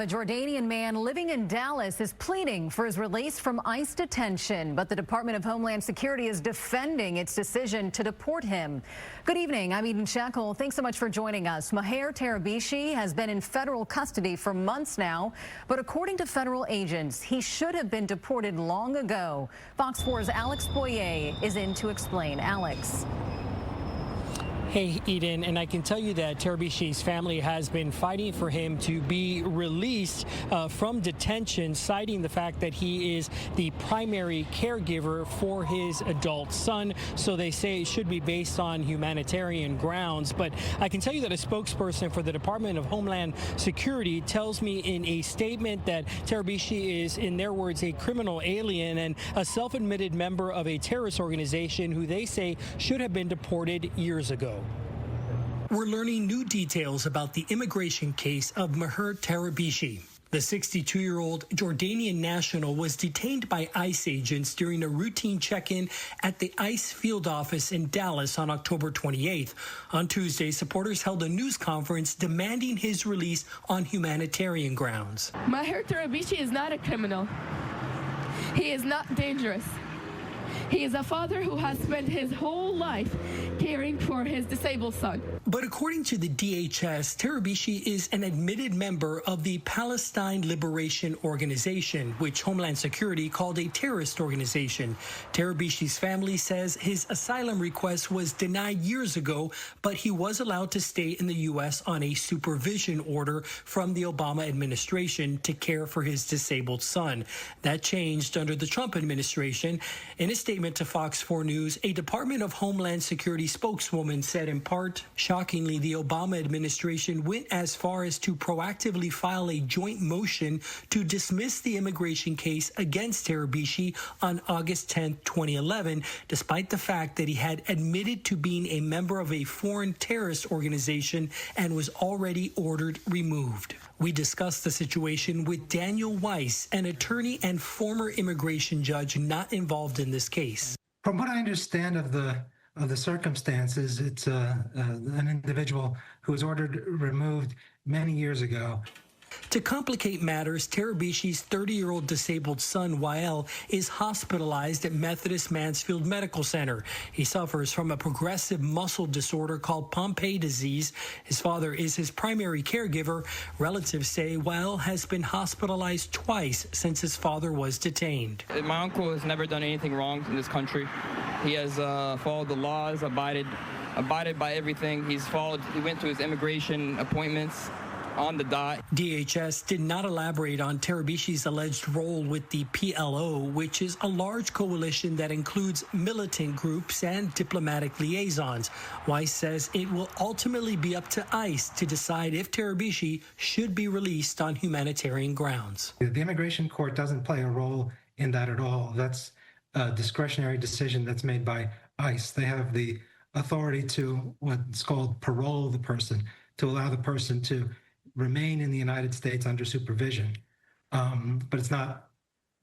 A Jordanian man living in Dallas is pleading for his release from ICE detention, but the Department of Homeland Security is defending its decision to deport him. Good evening. I'm Eden Shackle. Thanks so much for joining us. Maher Tarabishi has been in federal custody for months now, but according to federal agents, he should have been deported long ago. Fox 4's Alex Boyer is in to explain. Alex. Hey, Eden, and I can tell you that Tarabishi's family has been fighting for him to be released from detention, citing the fact that he is the primary caregiver for his adult son. So they say it should be based on humanitarian grounds. But I can tell you that a spokesperson for the Department of Homeland Security tells me in a statement that Tarabishi is, in their words, a criminal alien and a self-admitted member of a terrorist organization who they say should have been deported years ago. We're learning new details about the immigration case of Maher Tarabishi. The 62-year-old Jordanian national was detained by ICE agents during a routine check-in at the ICE field office in Dallas on October 28th. On Tuesday, supporters held a news conference demanding his release on humanitarian grounds. Maher Tarabishi is not a criminal. He is not dangerous. He is a father who has spent his whole life caring for his disabled son. But according to the DHS, Tarabishi is an admitted member of the Palestine Liberation Organization, which Homeland Security called a terrorist organization. Tarabishi's family says his asylum request was denied years ago, but he was allowed to stay in the U.S. on a supervision order from the Obama administration to care for his disabled son. That changed under the Trump administration. In a statement to Fox 4 News, a Department of Homeland Security spokeswoman said in part, shockingly, the Obama administration went as far as to proactively file a joint motion to dismiss the immigration case against Tarabishi on August 10, 2011, despite the fact that he had admitted to being a member of a foreign terrorist organization and was already ordered removed. We discussed the situation with Daniel Weiss, an attorney and former immigration judge not involved in this case. From what I understand of the circumstances, it's an individual who was ordered removed many years ago. To complicate matters, Tarabishi's 30-year-old disabled son, Wael, is hospitalized at Methodist Mansfield Medical Center. He suffers from a progressive muscle disorder called Pompe disease. His father is his primary caregiver. Relatives say Wael has been hospitalized twice since his father was detained. My uncle has never done anything wrong in this country. He has followed the laws, abided by everything. He went to his immigration appointments on the dot. DHS did not elaborate on Tarabishi's alleged role with the PLO, which is a large coalition that includes militant groups and diplomatic liaisons. Weiss says it will ultimately be up to ICE to decide if Tarabishi should be released on humanitarian grounds. The immigration court doesn't play a role in that at all. That's a discretionary decision that's made by ICE. They have the authority to what's called parole the person, to allow the person to remain in the United States under supervision, but it's not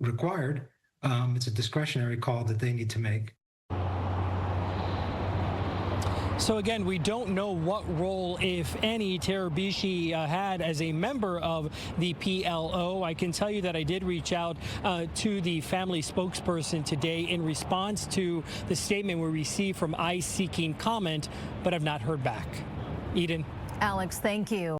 required. It's a discretionary call that they need to make. So again, we don't know what role, if any, Tarabishi had as a member of the PLO. I can tell you that I did reach out to the family spokesperson today in response to the statement we received from ICE seeking comment, but I've not heard back. Eden. Alex, thank you.